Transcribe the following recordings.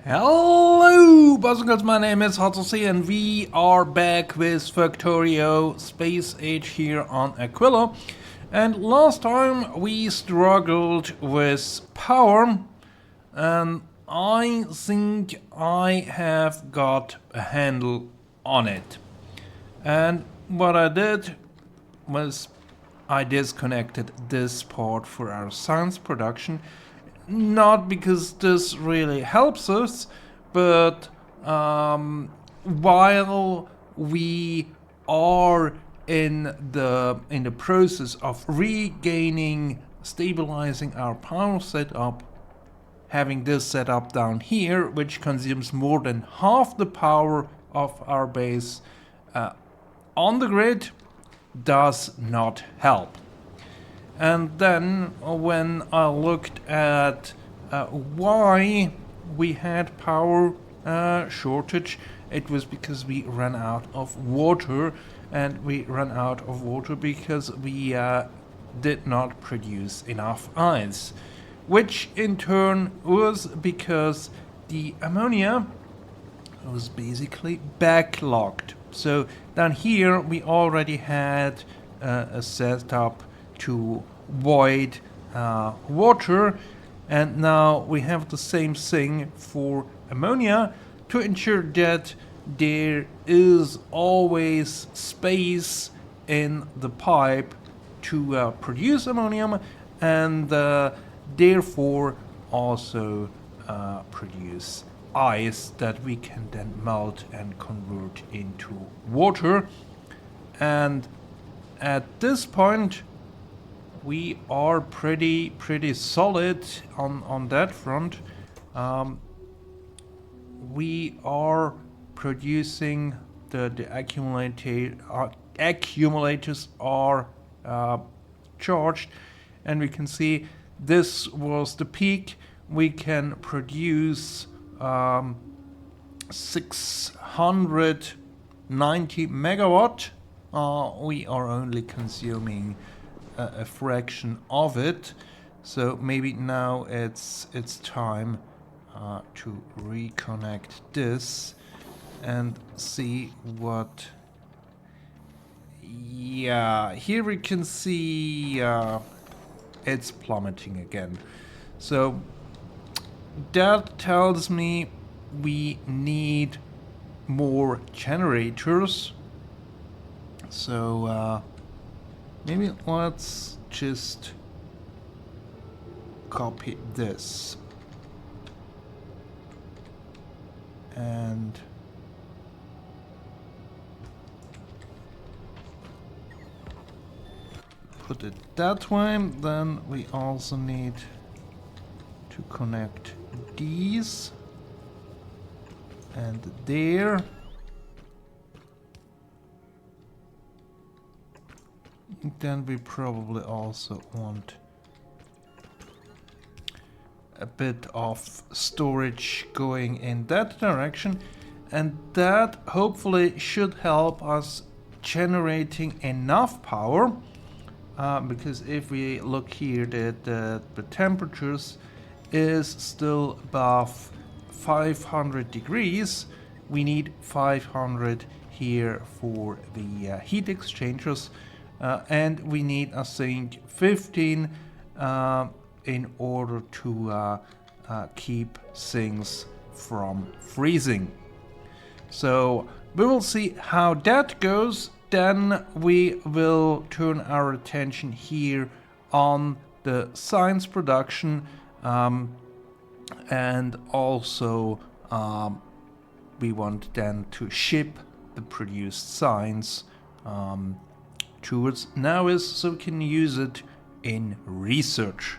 Hello, boys and girls, my name is Hotzelcy and we are back with Factorio Space Age here on Aquila. And last time we struggled with power, and I think I have got a handle on it. And what I did was I disconnected this part for our science production, not because this really helps us, but while we are in the process of regaining, stabilizing our power setup, having this set up down here, which consumes more than half the power of our base on the grid, does not help. And then when I looked at why we had power shortage, it was because we ran out of water, and we ran out of water because we did not produce enough ice, which in turn was because the ammonia was basically backlogged. So down here we already had a setup to void water, and now we have the same thing for ammonia to ensure that there is always space in the pipe to produce ammonium, and therefore also produce ice that we can then melt and convert into water. And at this point we are pretty solid on that front. We are producing the accumulators are charged, and we can see this was the peak. We can produce 690 megawatt. We are only consuming a fraction of it, so maybe now it's time to reconnect this and see what. Yeah, here we can see it's plummeting again. So that tells me we need more generators. So maybe let's just copy this and put it that way. Then we also need to connect these and there. Then we probably also want a bit of storage going in that direction, and that hopefully should help us generating enough power, because if we look here that the temperatures is still above 500 degrees, we need 500 here for the heat exchangers, and we need, I think, 15 in order to keep things from freezing. So we will see how that goes. Then we will turn our attention here on the science production, and also we want then to ship the produced science towards Nauis so we can use it in research.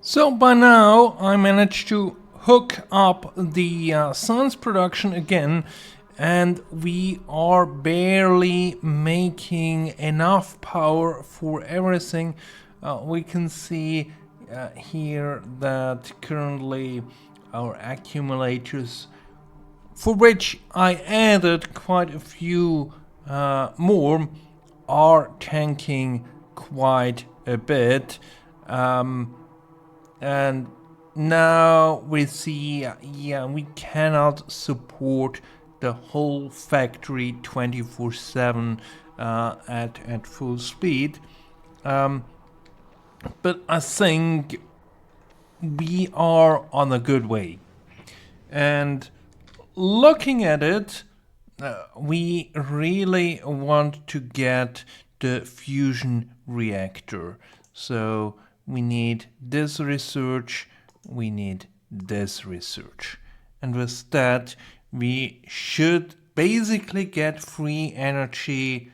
So by now I managed to hook up the science production again, and we are barely making enough power for everything. We can see here that currently our accumulators, for which I added quite a few more, are tanking quite a bit. And now we see, yeah, we cannot support the whole factory 24/7 at full speed. But I think we are on a good way. And looking at it, we really want to get the fusion reactor. So we need this research, we need this research. And with that, we should basically get free energy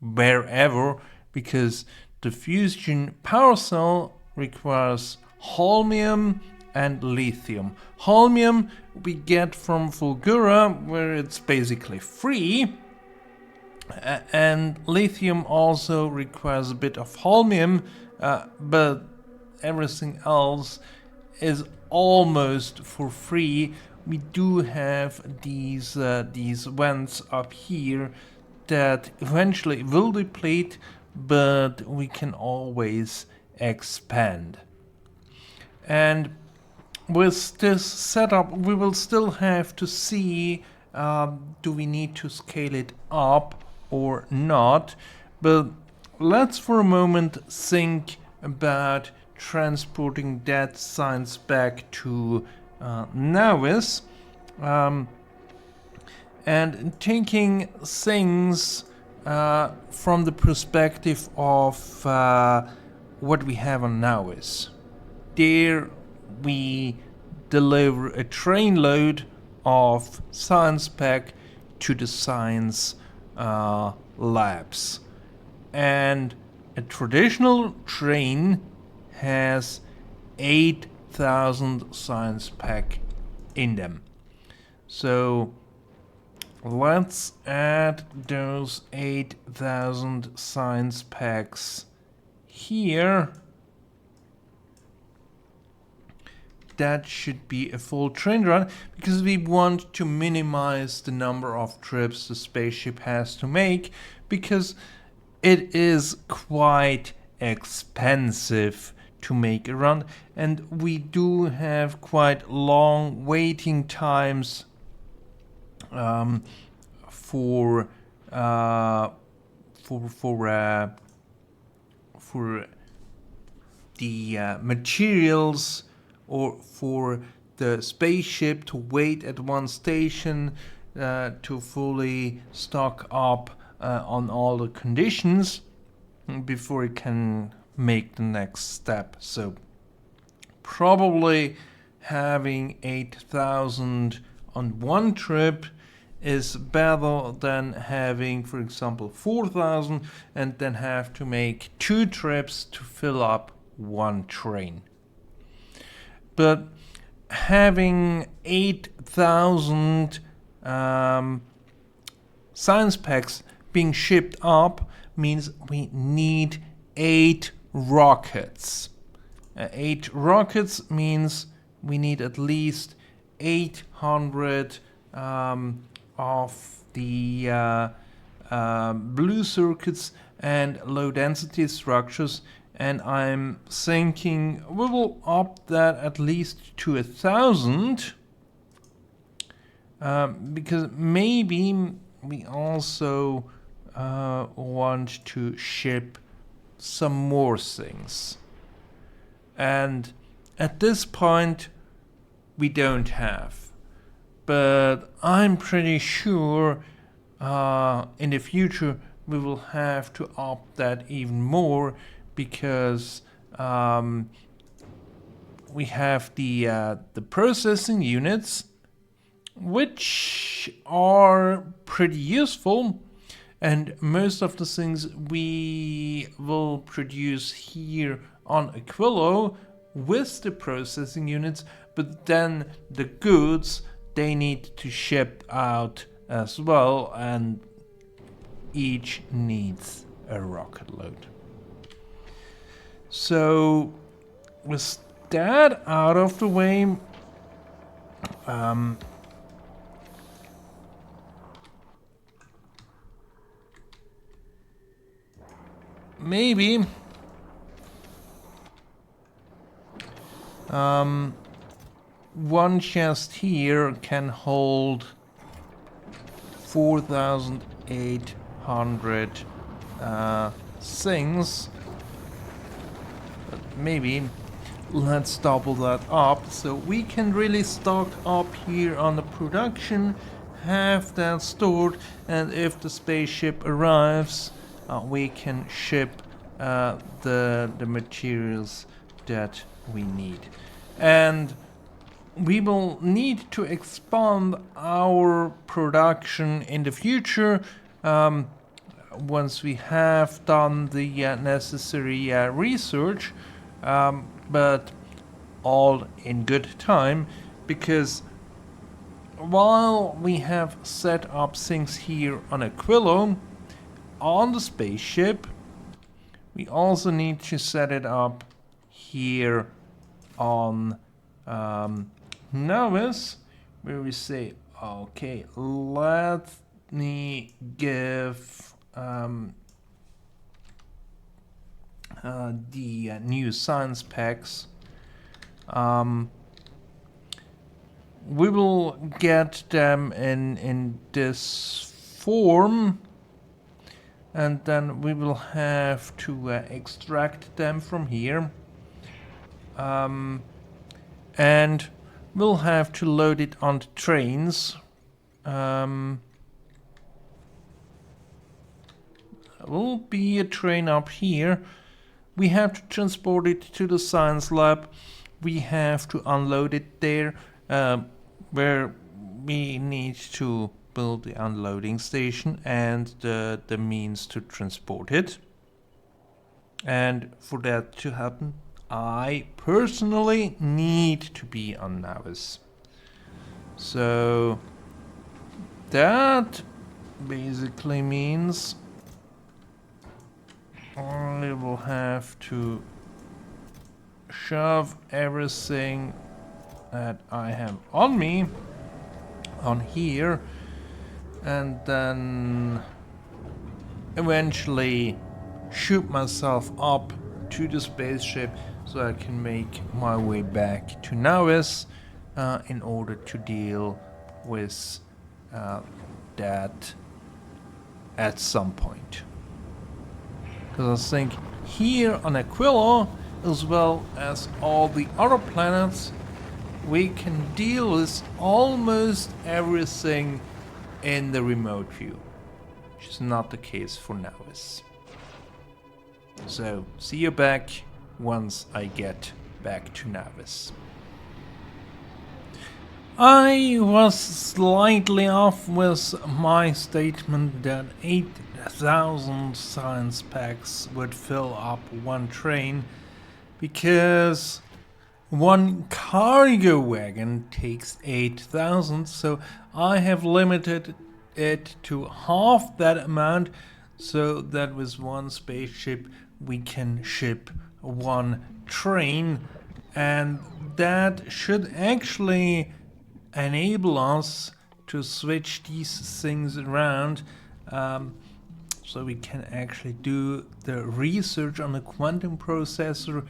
wherever, because the fusion power cell requires holmium and lithium. Holmium we get from Fulgura, where it's basically free, and lithium also requires a bit of holmium, but everything else is almost for free. We do have these vents up here that eventually will deplete, but we can always expand. And with this setup, we will still have to see do we need to scale it up or not. But let's for a moment think about transporting that science back to Nauis, and taking things from the perspective of what we have on Nauis. There we deliver a trainload of science pack to the science labs. And a traditional train has 8,000 science pack in them. So let's add those 8,000 science packs here. That should be a full train run, because we want to minimize the number of trips the spaceship has to make, because it is quite expensive to make a run, and we do have quite long waiting times for the materials, or for the spaceship to wait at one station to fully stock up on all the conditions before it can make the next step. So probably having 8,000 on one trip is better than having, for example, 4,000 and then have to make 2 trips to fill up one train. But having 8,000 science packs being shipped up means we need 8 rockets. 8 rockets means we need at least 800 of the blue circuits and low density structures. And I'm thinking we will up that at least to 1,000, because maybe we also want to ship some more things. And at this point we don't have. But I'm pretty sure in the future we will have to up that even more, because we have the processing units, which are pretty useful, and most of the things we will produce here on Aquilo with the processing units, but then the goods they need to ship out as well, and each needs a rocket load. So with that out of the way, maybe One chest here can hold 4,800 things. But maybe let's double that up so we can really stock up here on the production, have that stored, and if the spaceship arrives, we can ship the materials that we need. And we will need to expand our production in the future once we have done the necessary research, but all in good time, because while we have set up things here on Aquilo, on the spaceship, we also need to set it up here on Novus, where we say, okay, let me give the new science packs. We will get them in this form, and then we will have to extract them from here. And we'll have to load it onto trains. Will be a train up here. We have to transport it to the science lab. We have to unload it there, where we need to build the unloading station and the means to transport it. And for that to happen, I personally need to be on Navis. So that basically means I will have to shove everything that I have on me on here, and then eventually shoot myself up to the spaceship so I can make my way back to Navis in order to deal with that at some point. Because I think here on Aquilo, as well as all the other planets, we can deal with almost everything in the remote view, which is not the case for Navis. So, see you back once I get back to Navis. I was slightly off with my statement that 8,000 science packs would fill up one train, because one cargo wagon takes 8,000, so I have limited it to half that amount, so that with one spaceship we can ship one train, and that should actually enable us to switch these things around, so we can actually do the research on the quantum processor,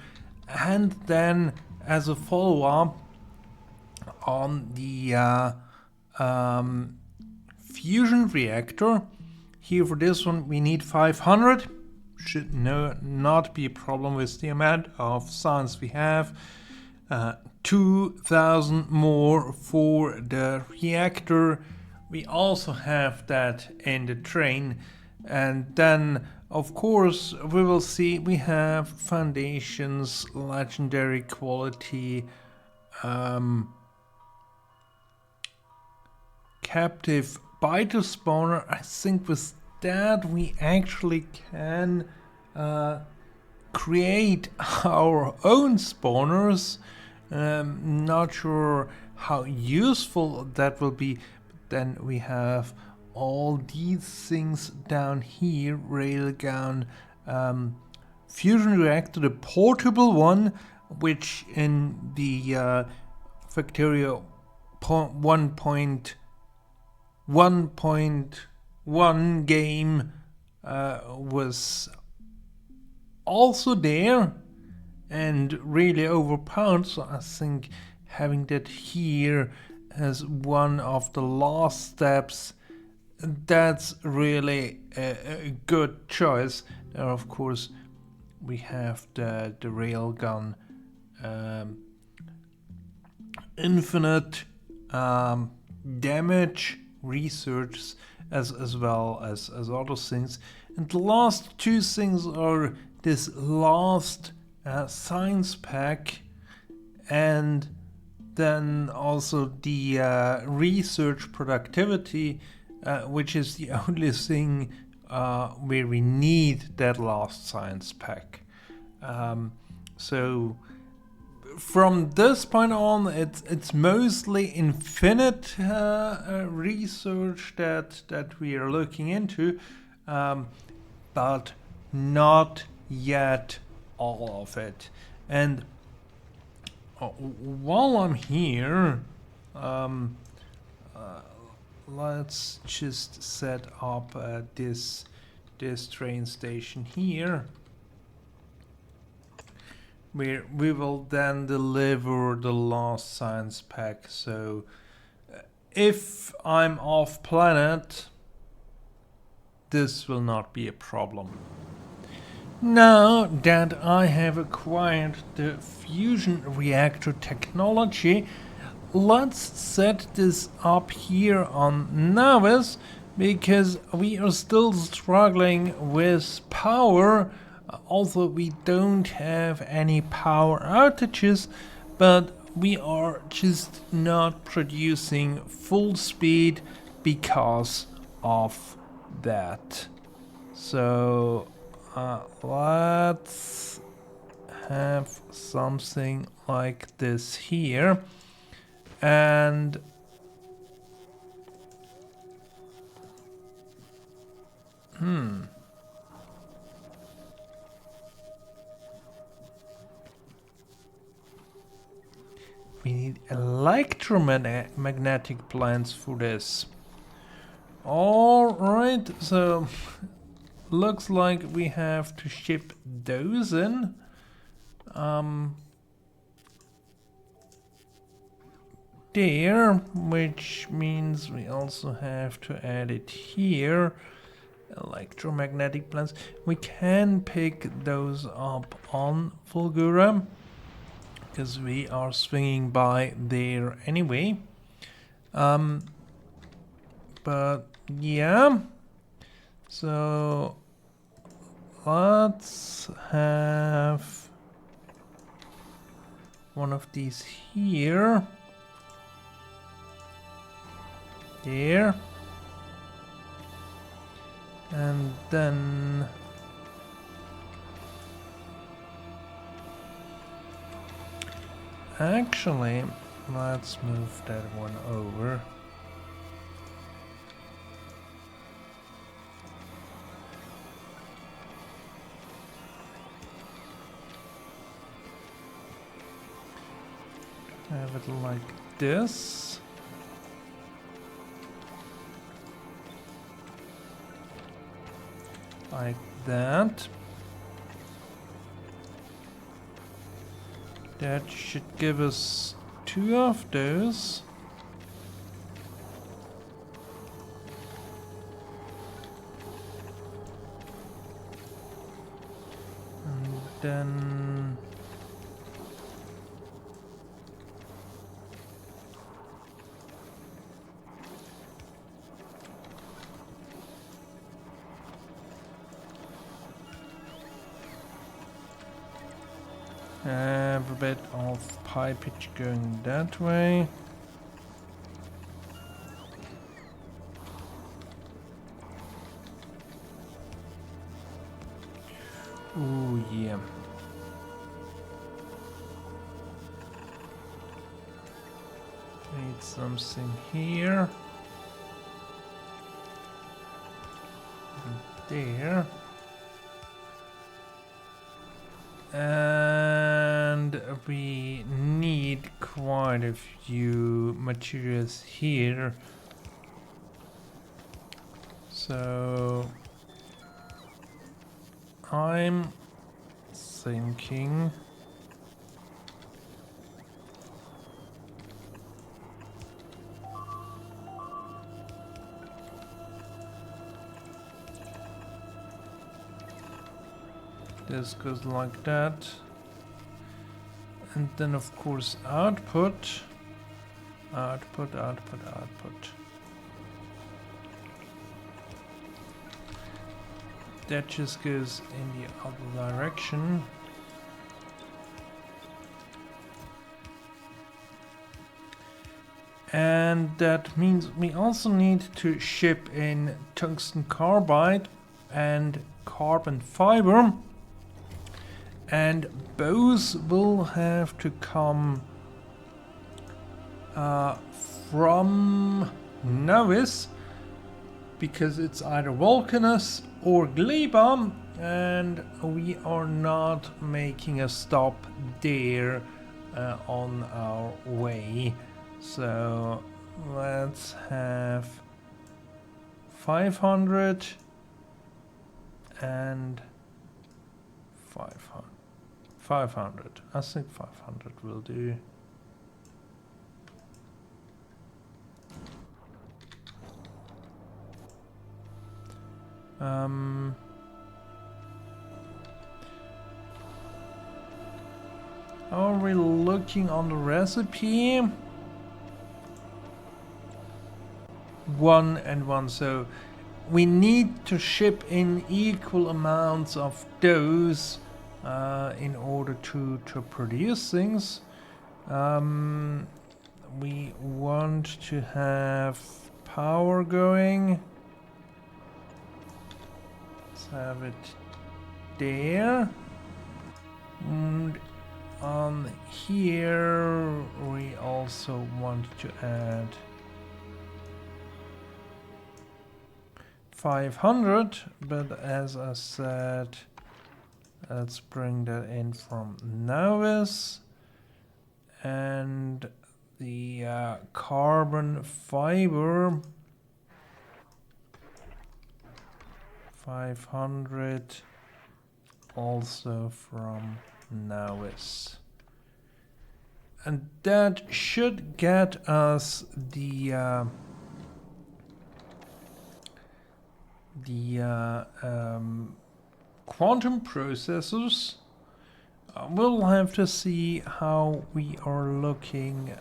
and then as a follow-up on the fusion reactor. Here for this one we need 500. Should not be a problem with the amount of science we have. 2,000 more for the reactor. We also have that in the train. And then, of course, we will see we have foundations, legendary quality, captive biter spawner. I think with that we actually can create our own spawners. Not sure how useful that will be, but then we have all these things down here. Railgun, fusion reactor, the portable one, which in the Factorio 1.1 game was also there, and really overpowered. So I think having that here as one of the last steps, that's really a good choice. Now, of course, we have the railgun infinite damage research as well as other things. And the last two things are this last science pack, and then also the research productivity, which is the only thing where we need that last science pack. So from this point on, it's mostly infinite research that we are looking into, but not yet all of it. And while I'm here, let's just set up this train station here, where we will then deliver the last science pack. So if I'm off planet, this will not be a problem. Now that I have acquired the fusion reactor technology, let's set this up here on Navis, because we are still struggling with power. Also, we don't have any power outages, but we are just not producing full speed because of that. So let's have something like this here, and we need electromagnetic plants for this. Alright, so looks like we have to ship those in. There, which means we also have to add it here. Electromagnetic plants. We can pick those up on Fulgura, because we are swinging by there anyway. But yeah, so let's have one of these here. There. And then actually, let's move that one over. Have it like this. Like that. That should give us two of those. And then have a bit of pipage going that way. Ooh, yeah. Need something here. And there. And we need quite a few materials here. So I'm thinking This goes like that. And then of course output. Output. That just goes in the other direction. And that means we also need to ship in tungsten carbide and carbon fiber. And both will have to come from Novis, because it's either Vulcanus or Gleba, and we are not making a stop there on our way. So let's have 500 and 500. 500. I think 500 will do. Are we looking on the recipe? 1 and 1, so we need to ship in equal amounts of those in order to produce things. We want to have power going. Let's have it there. And on here we also want to add 500, but as I said, let's bring that in from Novis. And the carbon fiber 500 also from Novis. And that should get us the quantum processors. We'll have to see how we are looking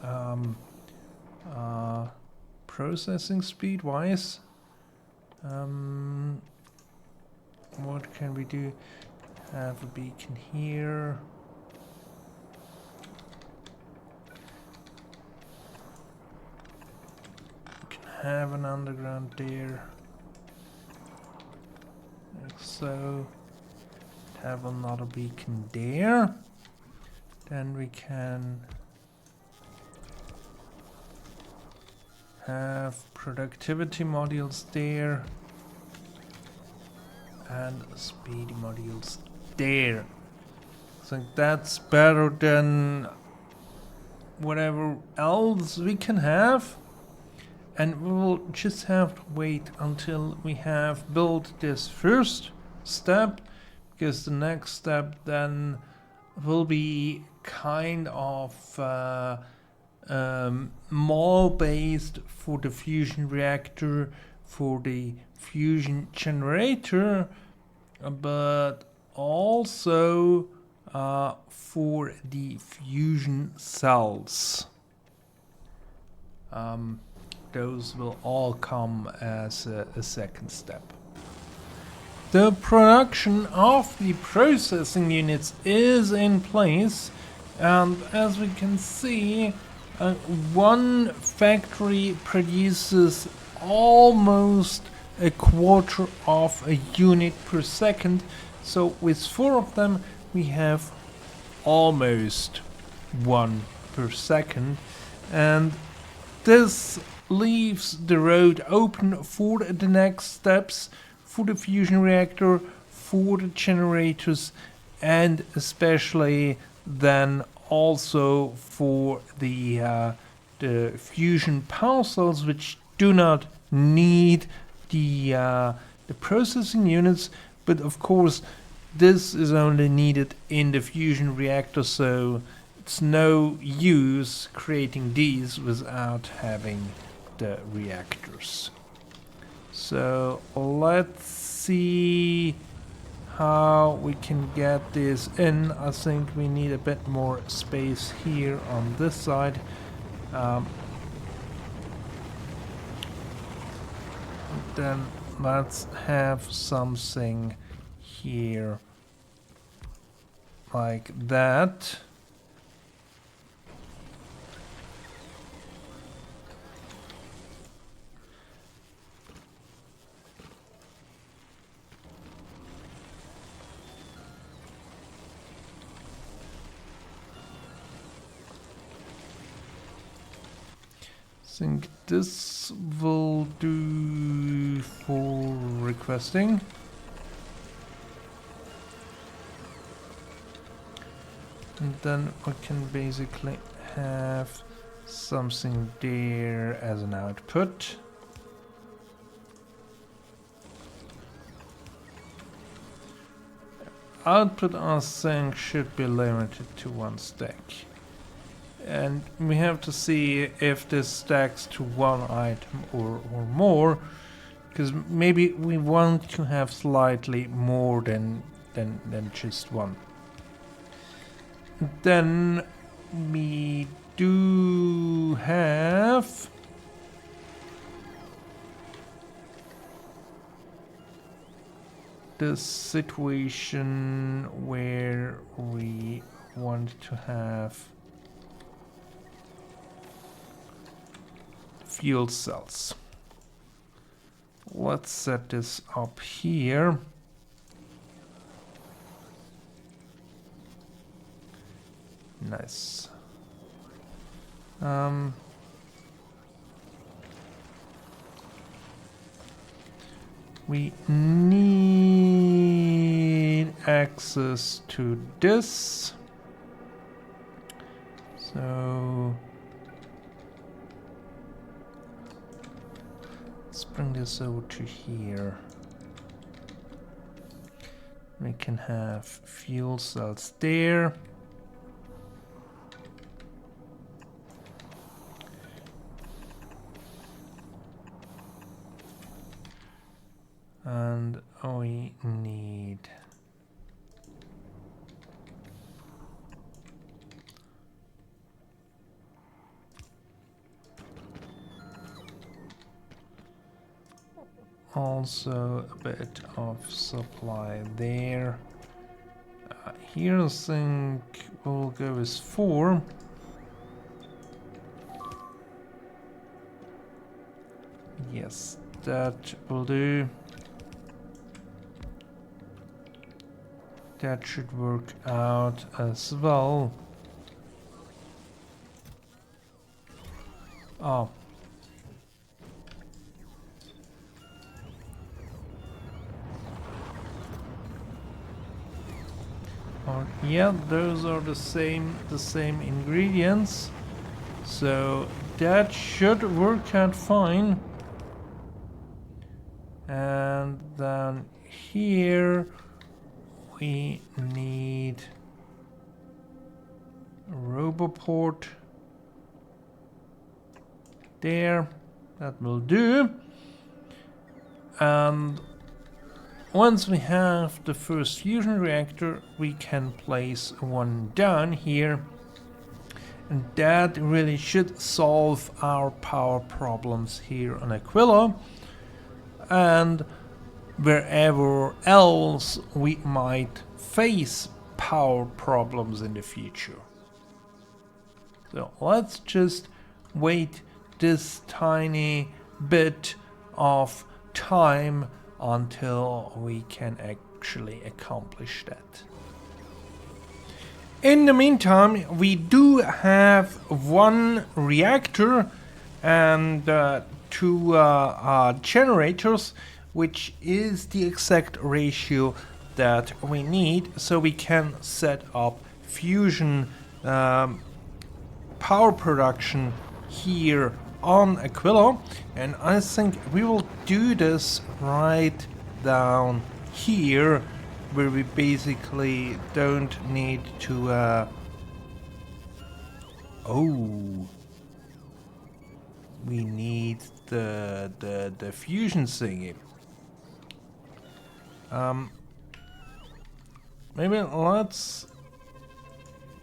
processing speed wise. What can we do? Have a beacon here. We can have an underground there. Like so. Have another beacon there. Then we can have productivity modules there and speedy modules there. I think that's better than whatever else we can have. And we will just have to wait until we have built this first step, because the next step then will be kind of more based for the fusion reactor, for the fusion generator, but also for the fusion cells. Those will all come as a second step. The production of the processing units is in place, and as we can see, one factory produces almost a quarter of a unit per second. So with 4 of them we have almost 1 per second, and this leaves the road open for the next steps, for the fusion reactor, for the generators, and especially then also for the fusion power cells, which do not need the processing units, but of course this is only needed in the fusion reactor, so it's no use creating these without having the reactors. So let's see how we can get this in. I think we need a bit more space here on this side. Then let's have something here like that. I think this will do for requesting. And then we can basically have something there as an output. Output, I think, should be limited to 1 stack. And we have to see if this stacks to 1 item or more, because maybe we want to have slightly more than just 1. Then we do have this situation where we want to have fuel cells. Let's set this up here. Nice. We need access to this. So let's bring this over to here. We can have fuel cells there. And we need also a bit of supply there. Here I think we'll go with 4. Yes, that will do. That should work out as well. Oh. Yeah, those are the same ingredients. So that should work out fine. And then here we need a roboport there. That will do. And once we have the first fusion reactor, we can place one down here. And that really should solve our power problems here on Aquila. And wherever else we might face power problems in the future. So let's just wait this tiny bit of time until we can actually accomplish that. In the meantime, we do have 1 reactor and 2 generators, which is the exact ratio that we need, so we can set up fusion power production here on Aquila. And I think we will do this right down here, where we basically don't need to we need the fusion thingy. Maybe let's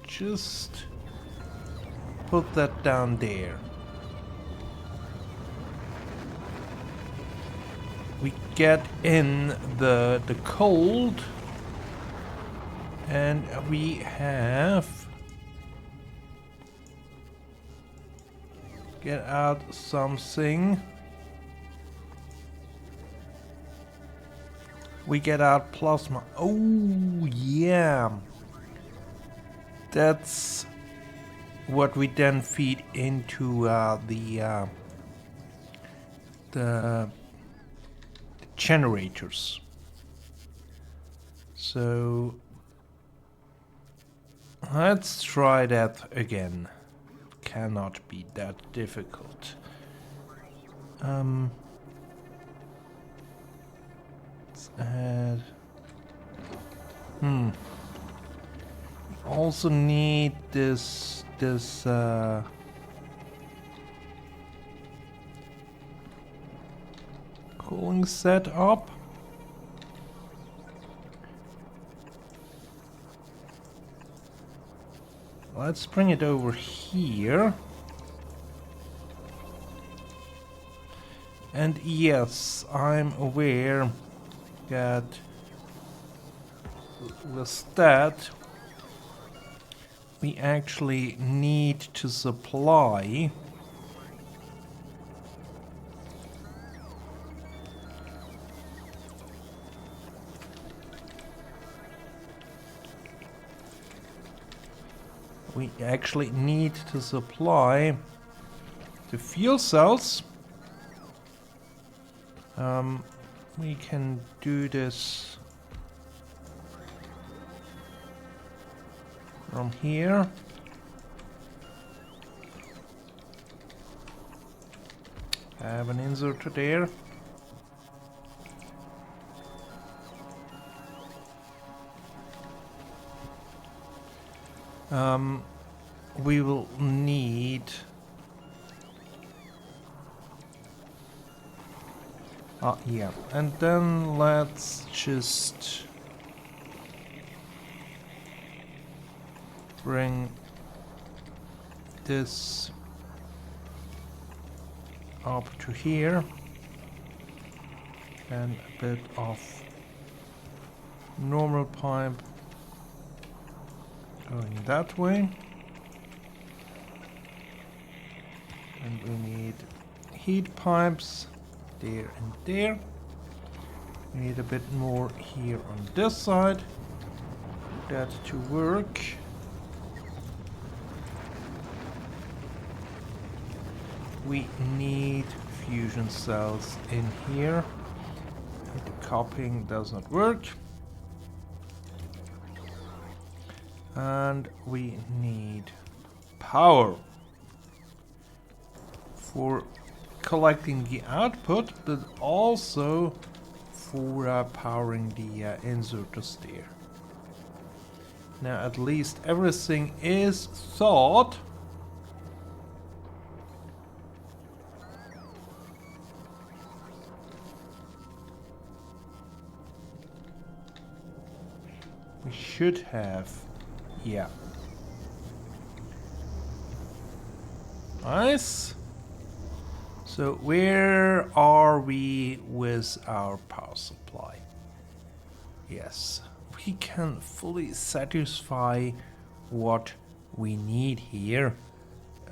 just put that down there. We get in the cold, and we have get out something. We get out plasma. Oh yeah, that's what we then feed into the generators. So let's try that again. Cannot be that difficult. Let's add. Also need this cooling setup. Let's bring it over here. And yes, I'm aware that with that we actually need to supply the fuel cells. We can do this from here. Have an insert there. We will need yeah, and then let's just bring this up to here and a bit of normal pipe going that way, and we need heat pipes there and there. We need a bit more here on this side for that to work. We need fusion cells in here. The copying does not work. And we need power for collecting the output, but also for powering the inserters there. Now at least everything is thought. We should have, yeah. Nice. So where are we with our power supply? Yes, we can fully satisfy what we need here,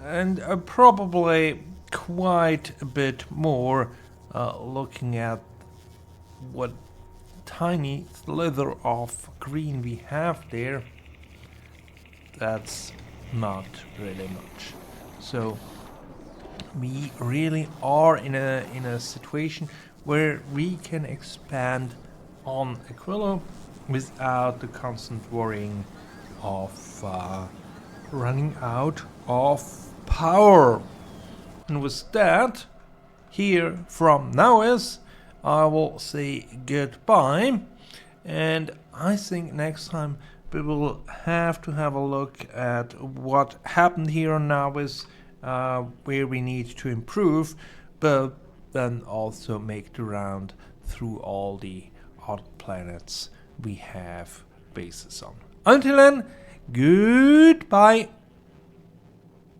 and probably quite a bit more, looking at what tiny slither of green we have there. That's not really much. So we really are in a situation where we can expand on Aquila without the constant worrying of running out of power. And with that, here from now is, I will say goodbye, and I think next time we will have to have a look at what happened here on Nauis, where we need to improve, but then also make the round through all the other planets we have basis on. Until then, goodbye.